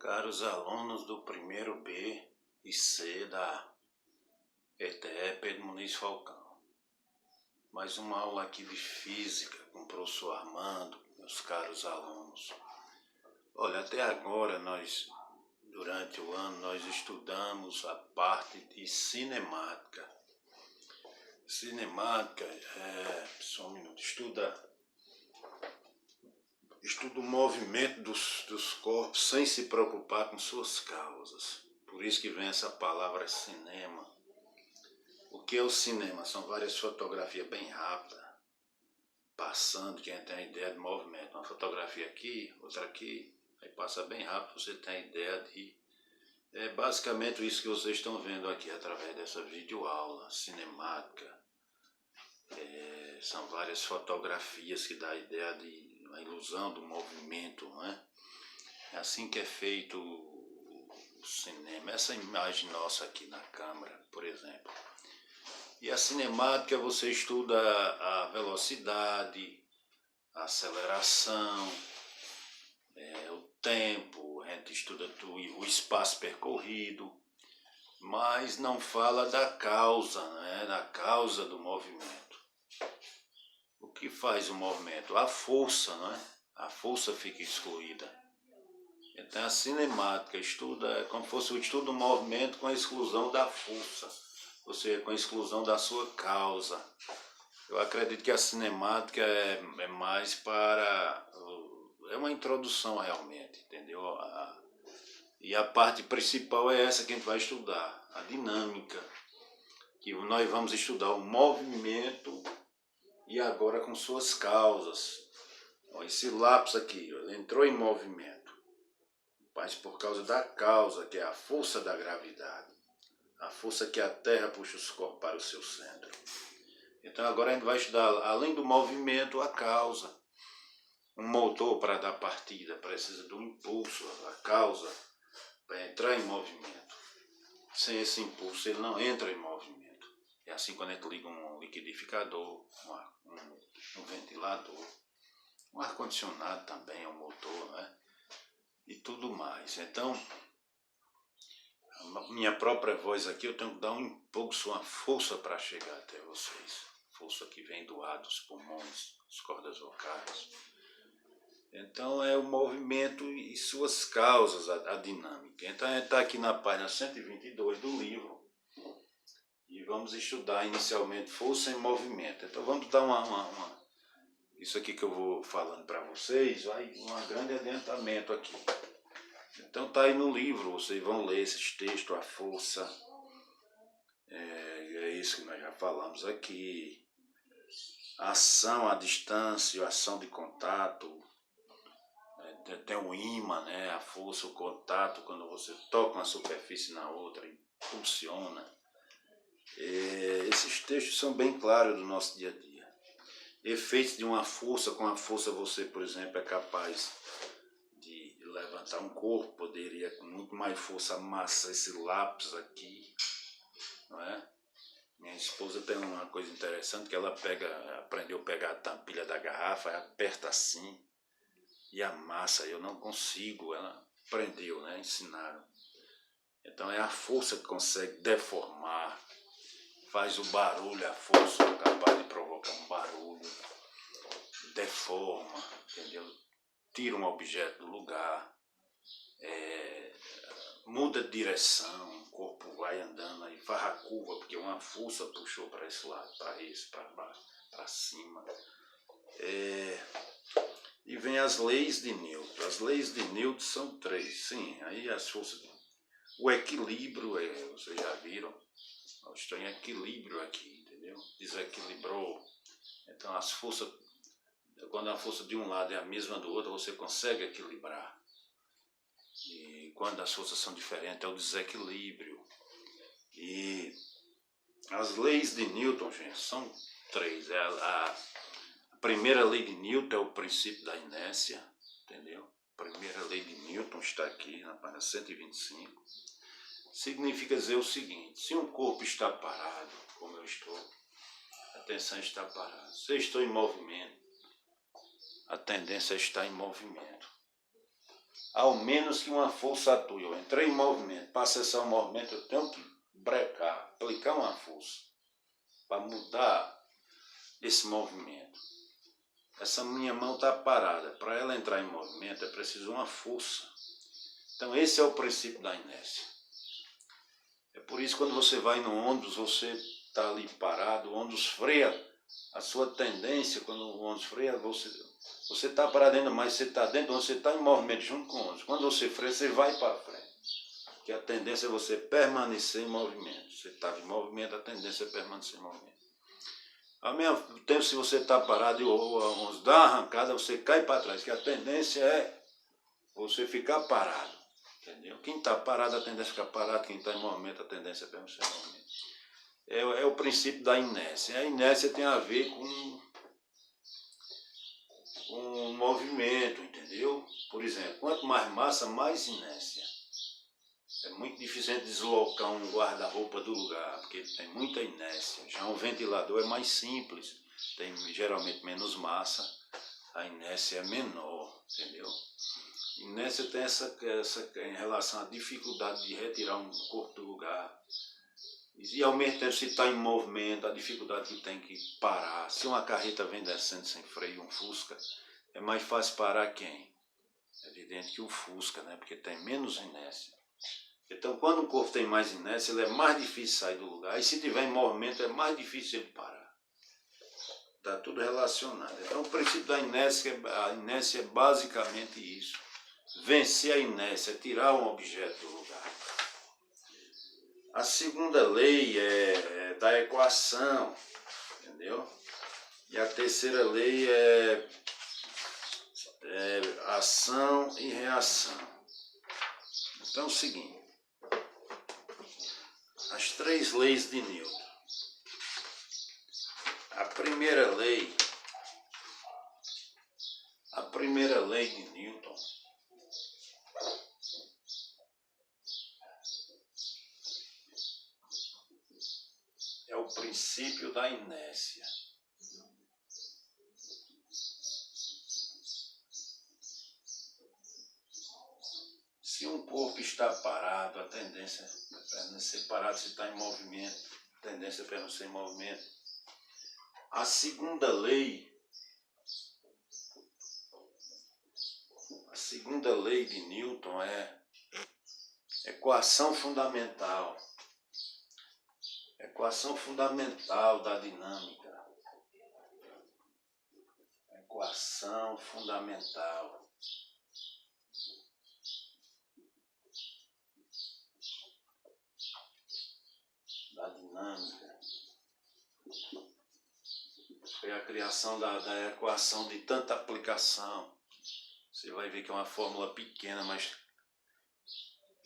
Caros alunos do primeiro B e C da ETE Pedro Muniz Falcão, mais uma aula aqui de Física com o professor Armando, meus caros alunos. Olha, até agora durante o ano, nós estudamos a parte de cinemática. Cinemática só um minuto, estuda o movimento dos corpos sem se preocupar com suas causas. Por isso que vem essa palavra cinema. O que é o cinema? São várias fotografias bem rápidas, passando, quem tem a ideia de movimento. Uma fotografia aqui, outra aqui, aí passa bem rápido, você tem a ideia de... É basicamente isso que vocês estão vendo aqui através dessa videoaula cinemática. São várias fotografias que dá a ideia de uma ilusão do movimento, não é? É assim que é feito o cinema. Essa imagem nossa aqui na câmera, por exemplo. E a cinemática você estuda a velocidade, a aceleração, o tempo, a gente estuda o espaço percorrido, mas não fala da causa, né? Da causa do movimento. O que faz o movimento? A força, não é? A força fica excluída. Então a cinemática é como se fosse o estudo do movimento com a exclusão da força, ou seja, com a exclusão da sua causa. Eu acredito que a cinemática é mais para... é uma introdução realmente, entendeu? E a parte principal é essa que a gente vai estudar, a dinâmica, que nós vamos estudar o movimento e agora com suas causas. Esse lápis aqui, ele entrou em movimento, mas por causa da causa, que é a força da gravidade, a força que a Terra puxa os corpos para o seu centro. Então agora a gente vai estudar, além do movimento, a causa. Um motor para dar partida precisa do impulso, a causa, para entrar em movimento. Sem esse impulso ele não entra em movimento. É assim quando a gente liga um liquidificador, um ventilador, um ar-condicionado também é um motor, né? E tudo mais. Então, a minha própria voz aqui, eu tenho que dar um impulso, uma força para chegar até vocês. Força que vem do ar, dos pulmões, das cordas vocais. Então é o movimento e suas causas, a dinâmica. Então a gente está aqui na página 122 do livro e vamos estudar inicialmente força em movimento. Então vamos dar isso aqui que eu vou falando para vocês, vai um grande adiantamento aqui. Então está aí no livro, vocês vão ler esses textos, a força, é isso que nós já falamos aqui, a ação, a distância, a ação de contato, tem o ímã, né? A força, o contato, quando você toca uma superfície na outra, impulsiona. Esses textos são bem claros do nosso dia a dia. Efeitos de uma força, com a força você, por exemplo, é capaz de levantar um corpo, poderia com muito mais força amassar esse lápis aqui, não é? Minha esposa tem uma coisa interessante, que ela aprendeu a pegar a tampilha da garrafa, aperta assim e amassa. Eu não consigo, ela aprendeu, né? Ensinaram. Então é a força que consegue deformar, faz o barulho, a força é capaz de provocar um barulho, deforma, entendeu? Tira um objeto do lugar, muda de direção, o corpo vai andando aí, faz a curva, porque uma força puxou para esse lado, para esse, para baixo, para cima. E vem as leis de Newton. As leis de Newton são 3, sim, aí as forças... O equilíbrio, vocês já viram, nós estamos em equilíbrio aqui, entendeu? Desequilibrou. Então as forças, quando a força de um lado é a mesma do outro, você consegue equilibrar. E quando as forças são diferentes, é o desequilíbrio. E as leis de Newton, gente, são 3. A primeira lei de Newton é o princípio da inércia, entendeu? A primeira lei de Newton está aqui na página 125. Significa dizer o seguinte: se um corpo está parado, como eu estou, a tensão está parada. Se eu estou em movimento, a tendência está em movimento. ao menos que uma força atue. Eu entrei em movimento, para acessar o movimento eu tenho que brecar, aplicar uma força para mudar esse movimento. Essa minha mão está parada, para ela entrar em movimento é preciso uma força. Então esse é o princípio da inércia. É por isso que quando você vai no ônibus, você está ali parado, o ônibus freia, a sua tendência, quando o ônibus freia, você está parado ainda mais, você está dentro, você está em movimento junto com o ônibus. Quando você freia, você vai para frente. Porque a tendência é você permanecer em movimento. Você estava em movimento, a tendência é permanecer em movimento. Ao mesmo tempo, se você está parado e o ônibus dá uma arrancada, você cai para trás, que a tendência é você ficar parado. Entendeu? Quem está parado, a tendência é ficar parado. Quem está em movimento, a tendência é permanecer em movimento. É o princípio da inércia. A inércia tem a ver com movimento, entendeu? Por exemplo, quanto mais massa, mais inércia. É muito difícil deslocar um guarda-roupa do lugar, porque tem muita inércia. Já um ventilador é mais simples, tem geralmente menos massa, a inércia é menor, entendeu? Inércia tem essa em relação à dificuldade de retirar um corpo do lugar. E ao mesmo tempo, se está em movimento, a dificuldade que tem que parar. Se uma carreta vem descendo sem freio, um Fusca, é mais fácil parar quem? É evidente que o Fusca, né? Porque tem menos inércia. Então, quando o corpo tem mais inércia, ele é mais difícil sair do lugar. E se tiver em movimento, é mais difícil ele parar. Está tudo relacionado. Então, o princípio da inércia, a inércia é basicamente isso. Vencer a inércia, tirar um objeto do lugar. A segunda lei é da equação, entendeu? E a terceira lei é ação e reação. Então é o seguinte, as três leis de Newton. A primeira lei de Newton é o princípio da inércia. Se um corpo está parado, a tendência é permanecer parado. Se está em movimento, a tendência é permanecer em movimento. A segunda lei de Newton é equação fundamental da dinâmica. Equação fundamental da dinâmica. Foi a criação da equação de tanta aplicação. Você vai ver que é uma fórmula pequena, mas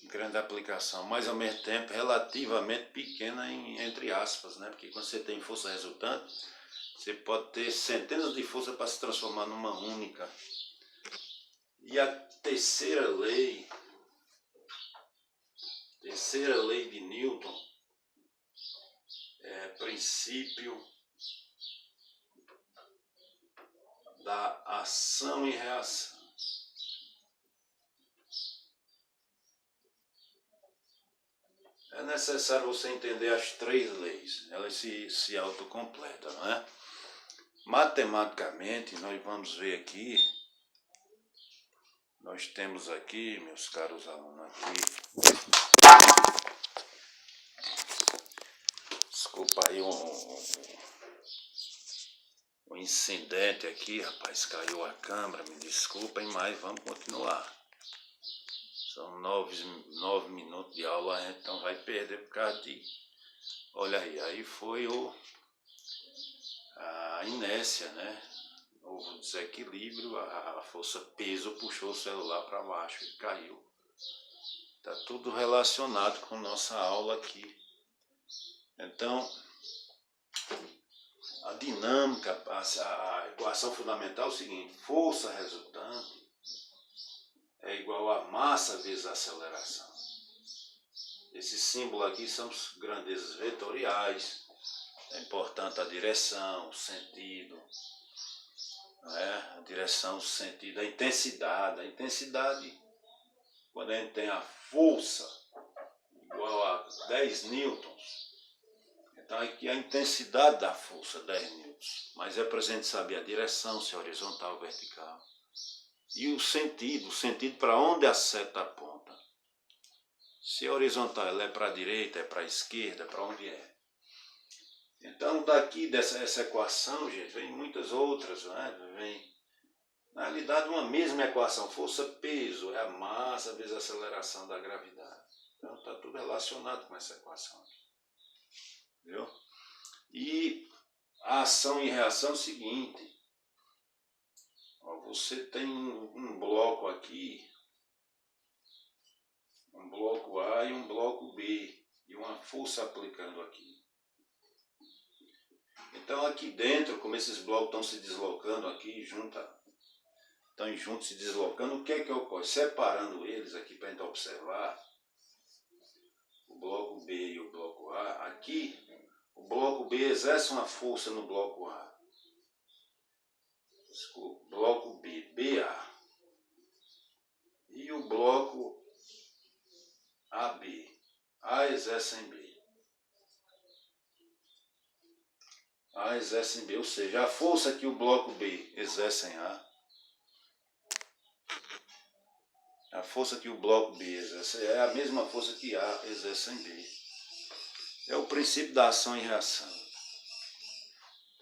grande aplicação, mas ao mesmo tempo relativamente pequena entre aspas, né? Porque quando você tem força resultante, você pode ter centenas de forças para se transformar numa única. E a terceira lei de Newton é princípio da ação e reação. É necessário você entender as três leis, elas se autocompletam, não é? Matematicamente, nós vamos ver aqui, nós temos aqui, meus caros alunos, aqui, desculpa aí um incidente aqui, rapaz, caiu a câmera, me desculpem, mas vamos continuar. São 9 minutos de aula, então vai perder por causa de... Olha aí foi a inércia, né? Houve desequilíbrio, a força peso puxou o celular para baixo e caiu. Está tudo relacionado com nossa aula aqui. Então, a dinâmica, a equação fundamental é o seguinte: força resultante é igual a massa vezes a aceleração. Esse símbolo aqui são grandezas vetoriais, é importante a direção, o sentido, não é? A direção, o sentido, a intensidade. A intensidade quando a gente tem a força igual a 10 newtons, então aqui a intensidade da força, 10 newtons, mas é para a gente saber a direção, se é horizontal ou vertical, e o sentido para onde a seta aponta. Se é horizontal, ela é para a direita, é para a esquerda, para onde é. Então daqui dessa equação, gente, vem muitas outras, né? Vem, na realidade, uma mesma equação, força-peso, é a massa vezes a aceleração da gravidade. Então está tudo relacionado com essa equação aqui. Entendeu? E a ação e reação é o seguinte. Ó, você tem um bloco aqui, um bloco A e um bloco B, e uma força aplicando aqui. Então aqui dentro, como esses blocos estão se deslocando aqui, estão juntos se deslocando, o que é que ocorre? Separando eles aqui para a gente observar, o bloco B e o bloco A, aqui o bloco B exerce uma força no bloco A. Desculpa, bloco B, BA. E o bloco AB, A exerce em B. A exerce em B, ou seja, a força que o bloco B exerce em a força que o bloco B exerce é a mesma força que A exerce em B. É o princípio da ação e reação.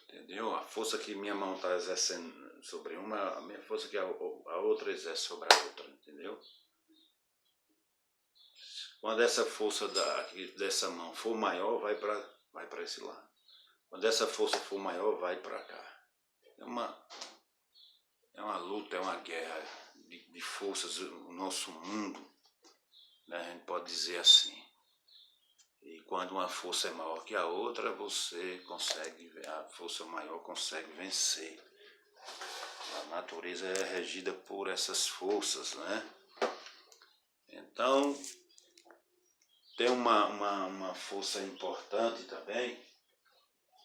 Entendeu? A força que minha mão está exercendo sobre uma, a mesma força que a outra exerce sobre a outra. Entendeu? Quando essa força dessa mão for maior, vai para esse lado. Quando essa força for maior, vai para cá. É uma luta, é uma guerra de forças no nosso mundo, né? A gente pode dizer assim. E quando uma força é maior que a outra, a força maior consegue vencer. A natureza é regida por essas forças, né? Então, tem uma força importante também,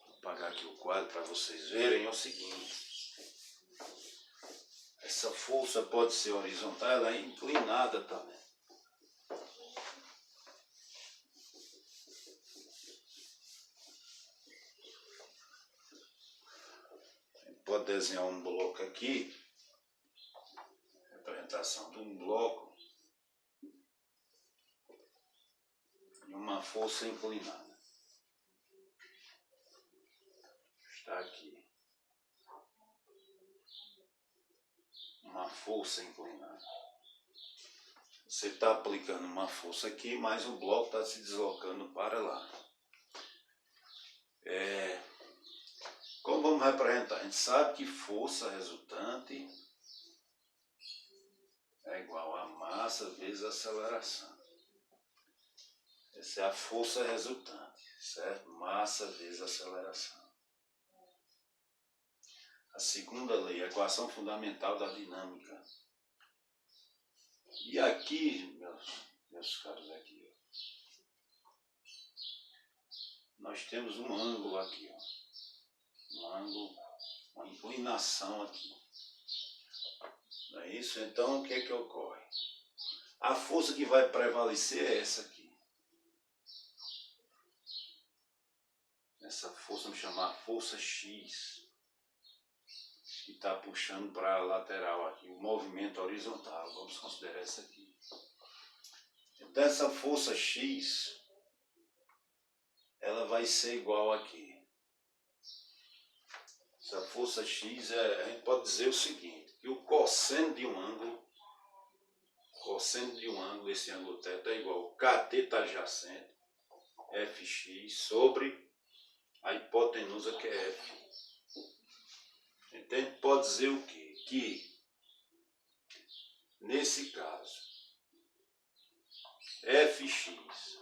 vou apagar aqui o quadro para vocês verem, é o seguinte. Essa força pode ser horizontal, ela é inclinada também. Pode desenhar um bloco aqui, representação de um bloco e uma força inclinada. Está aqui. Uma força inclinada. Você está aplicando uma força aqui, mas o bloco está se deslocando para lá. Como vamos representar? A gente sabe que força resultante é igual a massa vezes a aceleração. Essa é a força resultante, certo? Massa vezes aceleração. A segunda lei, a equação fundamental da dinâmica. E aqui, meus caros, aqui, ó, nós temos um ângulo aqui, ó. Um ângulo, uma inclinação aqui. Não é isso? Então, o que é que ocorre? A força que vai prevalecer é essa aqui. Essa força, vamos chamar força X, que está puxando para a lateral aqui, o movimento horizontal, vamos considerar essa aqui. Então essa força X, ela vai ser igual aqui. Essa força X, a gente pode dizer o seguinte, que o cosseno de um ângulo, esse ângulo θ é igual ao cateto adjacente, Fx, sobre a hipotenusa que é F. Então a gente pode dizer o quê? Que, nesse caso, Fx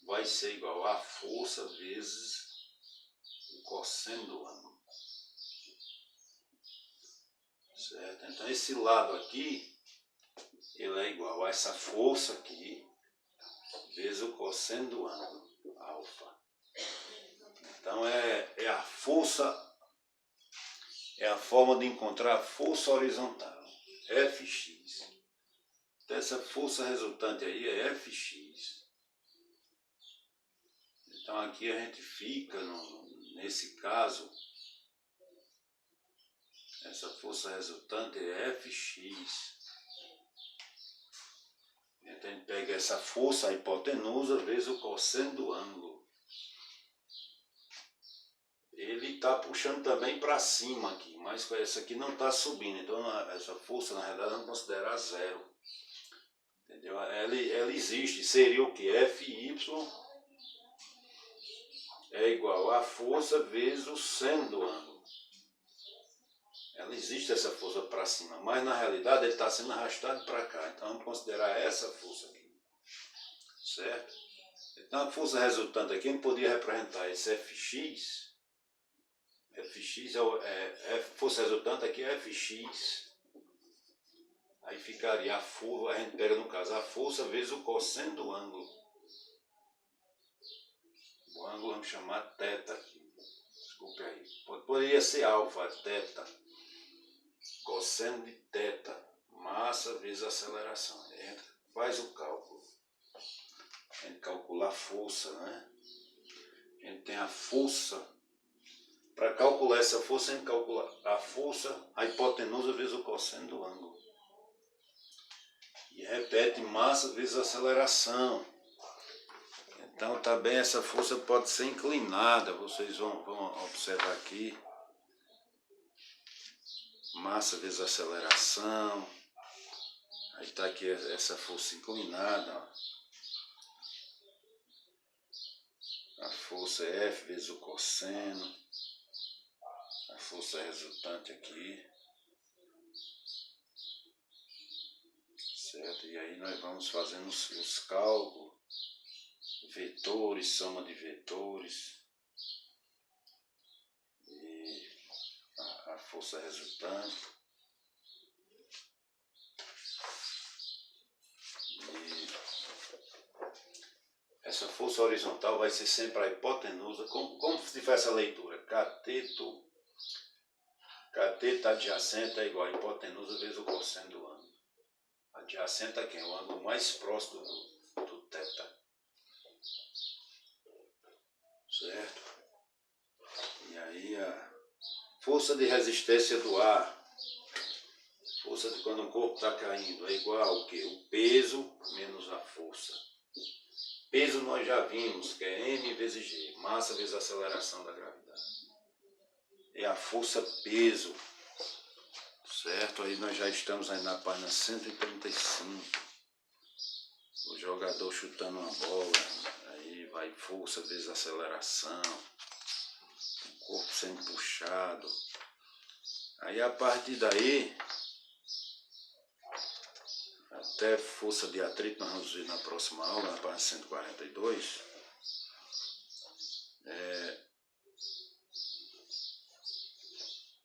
vai ser igual a força vezes o cosseno do ângulo. Certo? Então esse lado aqui, ele é igual a essa força aqui, vezes o cosseno do ângulo, alfa. Então é a força, é a forma de encontrar a força horizontal, Fx. Então essa força resultante aí é Fx. Então aqui a gente fica, nesse caso, essa força resultante é Fx. Então a gente pega essa força, a hipotenusa, vezes o cosseno do ângulo. Ele está puxando também para cima aqui, mas essa aqui não está subindo. Então essa força, na realidade, vamos considerar zero. Entendeu? Ela existe. Seria o que? Fy é igual a força vezes o seno do ângulo. Ela existe essa força para cima, mas na realidade ele está sendo arrastado para cá. Então vamos considerar essa força aqui. Certo? Então a força resultante aqui a gente poderia representar esse Fx. Fx força resultante aqui é Fx. Aí ficaria a força, a gente pega no caso a força vezes o cosseno do ângulo. O ângulo vamos chamar θ aqui. Desculpe aí. Poderia ser alfa, θ. Cosseno de θ. Massa vezes aceleração. A gente faz o cálculo. A gente calcula a força, né? A gente tem a força. Para calcular essa força, a gente calcula a força, a hipotenusa vezes o cosseno do ângulo. E repete massa vezes aceleração. Então também essa força pode ser inclinada. Vocês vão observar aqui. Massa vezes aceleração. Aí está aqui essa força inclinada. Ó. A força é F vezes o cosseno. A força resultante aqui. Certo? E aí nós vamos fazendo os cálculos. Vetores, soma de vetores. E a força resultante. E essa força horizontal vai ser sempre a hipotenusa. Como se faz essa leitura? Cateto adjacente é igual a hipotenusa vezes o cosseno do ângulo. Adjacente a quem? O ângulo mais próximo do θ. Certo? E aí a força de resistência do ar. Força de quando o corpo está caindo é igual ao quê? O peso menos a força. Peso nós já vimos, que é m vezes g. Massa vezes a aceleração da gravidade. É a força peso. Certo? Aí nós já estamos aí na página 135. O jogador chutando uma bola. Aí vai força vezes aceleração. O corpo sendo puxado. Aí a partir daí, até força de atrito, nós vamos ver na próxima aula, na página 142.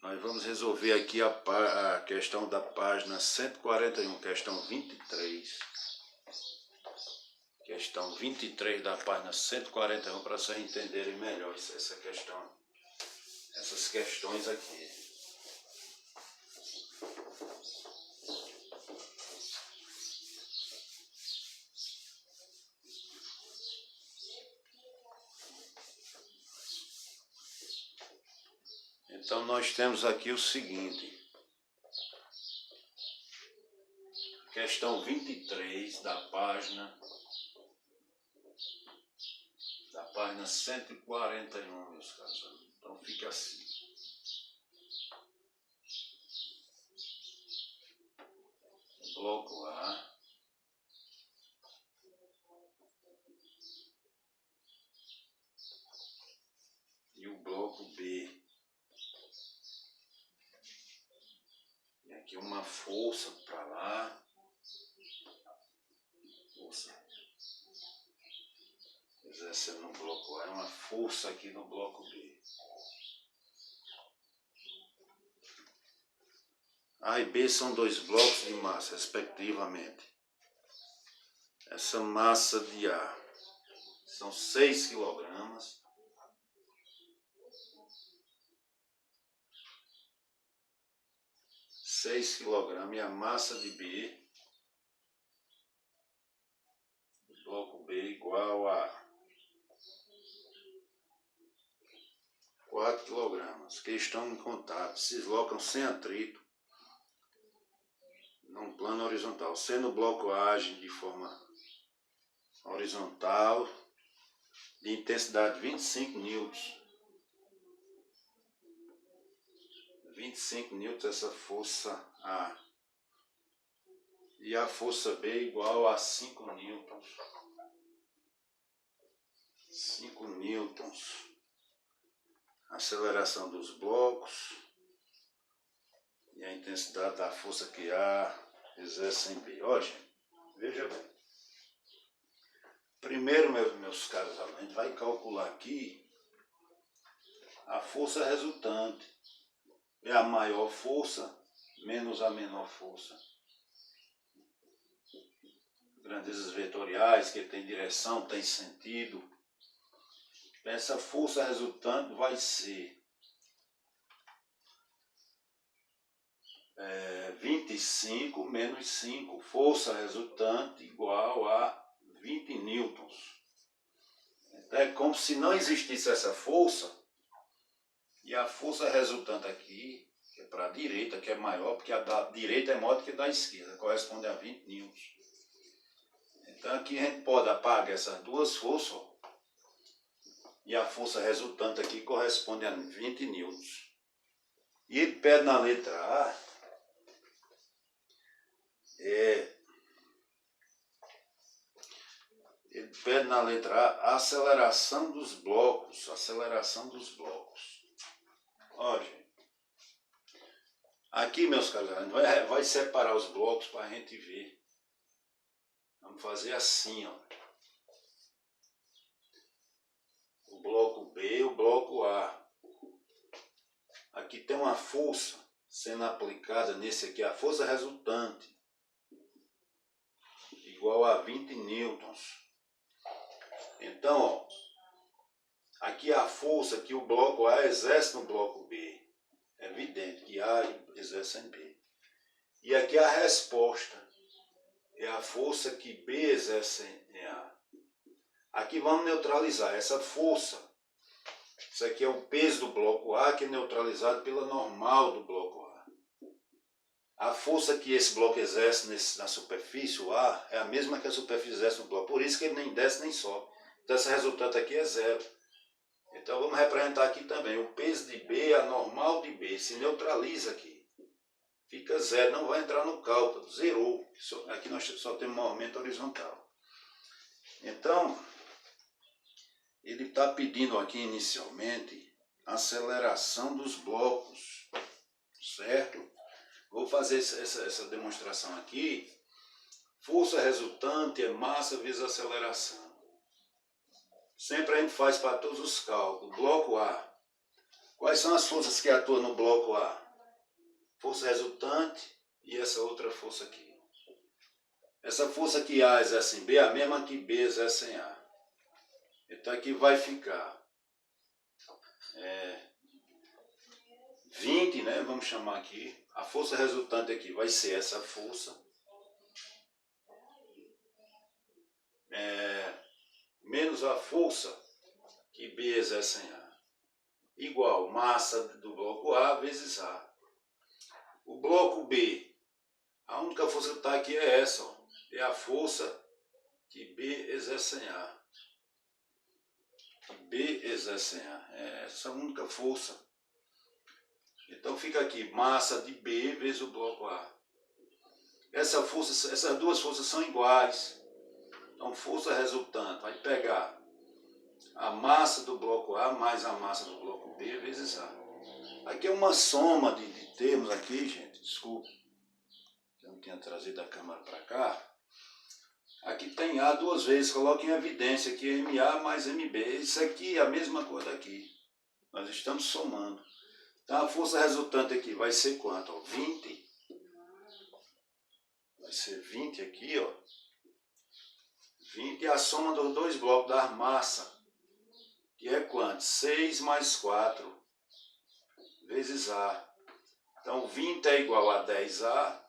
Nós vamos resolver aqui a questão da página 141, questão 23. Questão 23 da página 141, para vocês entenderem melhor essa questão, essas questões aqui. Então nós temos aqui o seguinte. Questão 23 da página 141, meus caros amigos. Então fica assim. O bloco A. E o bloco B. E aqui uma força para lá. Força exercendo no bloco A. É uma força aqui no bloco B. A e B são dois blocos de massa, respectivamente. Essa massa de A são 6 kg. 6 kg. E a massa de B bloco B igual a 4 kg, que estão em contato, se deslocam sem atrito num plano horizontal, sendo o bloco A age de forma horizontal, de intensidade 25 newtons. 25 newtons essa força A. E a força B igual a 5 newtons. 5 newtons. Aceleração dos blocos. E a intensidade da força que A exerce em B. Ó, gente, veja bem. Primeiro, meus caros alunos, a gente vai calcular aqui a força resultante. É a maior força menos a menor força. Grandezas vetoriais, que tem direção, tem sentido. Essa força resultante vai ser 25 menos 5. Força resultante igual a 20 newtons. Então é como se não existisse essa força. E a força resultante aqui, que é para a direita, que é maior, porque a da direita é maior do que a da esquerda, corresponde a 20 newtons. Então aqui a gente pode apagar essas duas forças, ó, e a força resultante aqui corresponde a 20 newtons. E ele pede na letra A, a aceleração dos blocos. Ó, gente. Aqui, meus caros, vai separar os blocos para a gente ver. Vamos fazer assim, ó. O bloco B, o bloco A. Aqui tem uma força sendo aplicada nesse aqui, a força resultante, igual a 20 newtons. Então, ó, aqui a força que o bloco A exerce no bloco B. É evidente que A exerce em B. E aqui a resposta é a força que B exerce em A. Aqui vamos neutralizar essa força. Isso aqui é o peso do bloco A, que é neutralizado pela normal do bloco A. A força que esse bloco exerce na superfície, o A, é a mesma que a superfície exerce no bloco. Por isso que ele nem desce nem sobe. Então esse resultado aqui é zero. Então vamos representar aqui também. O peso de B, a normal de B, se neutraliza aqui. Fica zero, não vai entrar no cálculo, zerou. Aqui nós só temos movimento horizontal. Então, ele está pedindo aqui inicialmente aceleração dos blocos, certo? Vou fazer essa demonstração aqui. Força resultante é massa vezes aceleração. Sempre a gente faz para todos os cálculos. Bloco A. Quais são as forças que atuam no bloco A? Força resultante e essa outra força aqui. Essa força que A exerce em B é a mesma que B exerce em A. Então aqui vai ficar 20, né? Vamos chamar aqui. A força resultante aqui vai ser essa força. Menos a força que B exerce em A. Igual massa do bloco A vezes A. O bloco B, a única força que está aqui é essa, ó. É a força que B exerce em A. B exerce em A. É essa única força. Então fica aqui, massa de B vezes o bloco A. Essas duas forças são iguais. Então força resultante vai pegar a massa do bloco A mais a massa do bloco B vezes A. Aqui é uma soma de termos aqui, gente. Desculpa, eu não tinha trazido a câmera para cá. Aqui tem A duas vezes, coloque em evidência que MA mais MB. Isso aqui é a mesma coisa aqui. Nós estamos somando. Então a força resultante aqui vai ser quanto? Ó, 20. Vai ser 20 aqui, ó. 20 é a soma dos dois blocos da massa. Que é quanto? 6 mais 4 vezes A. Então 20 é igual a 10A.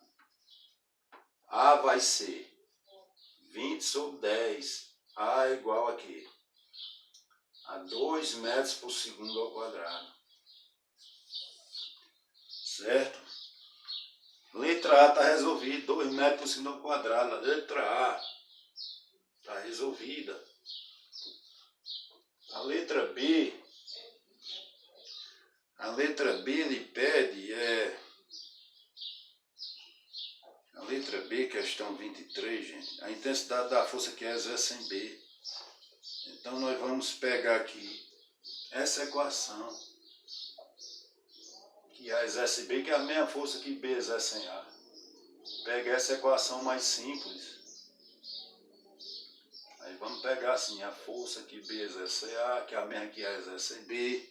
A vai ser 20 20/10. A é igual aqui a 2 metros por segundo ao quadrado. Certo? Letra A está resolvida, 2 metros por segundo ao quadrado. A letra A está resolvida. A letra B ele pede a letra B, questão 23, gente, a intensidade da força que exerce em B. Então nós vamos pegar aqui essa equação, que A exerce B, que é a mesma força que B exerce em A. Pega essa equação mais simples. Aí vamos pegar assim, a força que B exerce em A, que é a mesma que A exerce em B.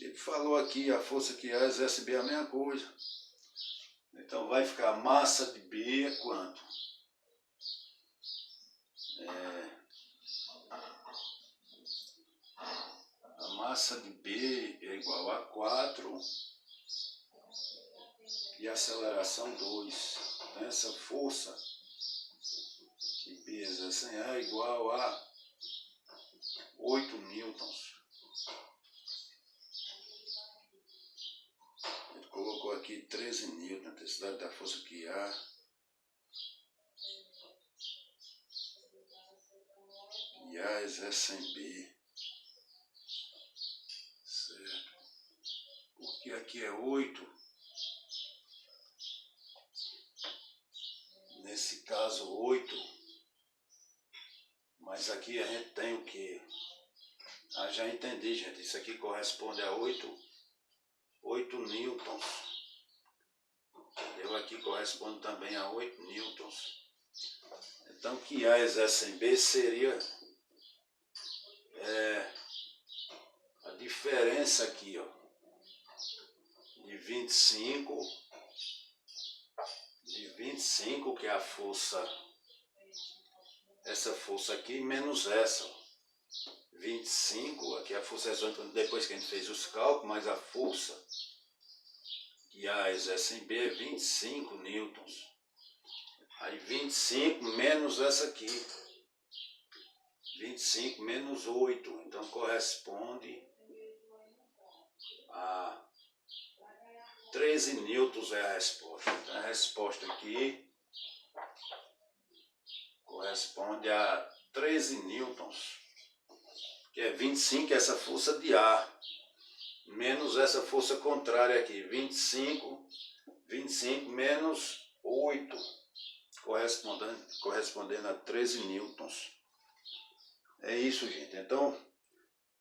Ele falou aqui, a força que A exerce em B é a mesma coisa. Então vai ficar a massa de B é quanto? A massa de B é igual a 4 e a aceleração 2. Então essa força que B exerce em A é igual a 8 newtons. Ele colocou aqui 13 newtons, a intensidade da força que A. E A exerce em B. Certo? Porque aqui é 8. Nesse caso 8. Mas aqui a gente tem o quê? Já entendi, gente. Isso aqui corresponde a 8 newtons. Entendeu? Aqui corresponde também a 8 newtons. Então, que A exerce em B seria a diferença aqui, ó, de 25, que é a força, essa força aqui, menos essa, ó. 25, aqui a força depois que a gente fez os cálculos, mas a força que A exerce em B é 25 newtons. Aí 25 menos essa aqui, 25 menos 8, então corresponde a 13 newtons é a resposta. Então a resposta aqui corresponde a 13 newtons, que é 25, essa força de A, menos essa força contrária aqui, 25 menos 8, correspondendo a 13 newtons. É isso, gente. Então,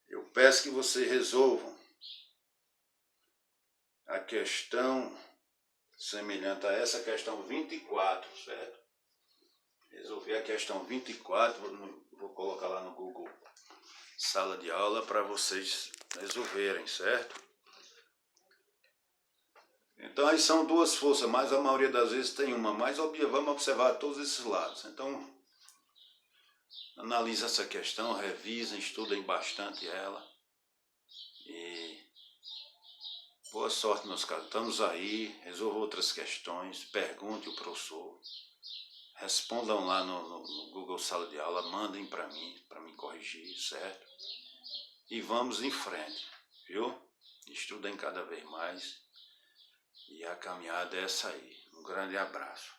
eu peço que vocês resolvam a questão semelhante a essa, questão 24, certo? Resolvi a questão 24, vou colocar lá no Google Sala de Aula para vocês resolverem, certo? Então aí são duas forças, mas a maioria das vezes tem uma, mas vamos observar todos esses lados. Então, analisa essa questão, revisem, estudem bastante ela. E boa sorte, meus caros. Estamos aí, resolva outras questões, pergunte ao professor. Respondam lá no Google Sala de Aula, mandem para mim corrigir, certo? E vamos em frente, viu? Estudem cada vez mais. E a caminhada é essa aí. Um grande abraço.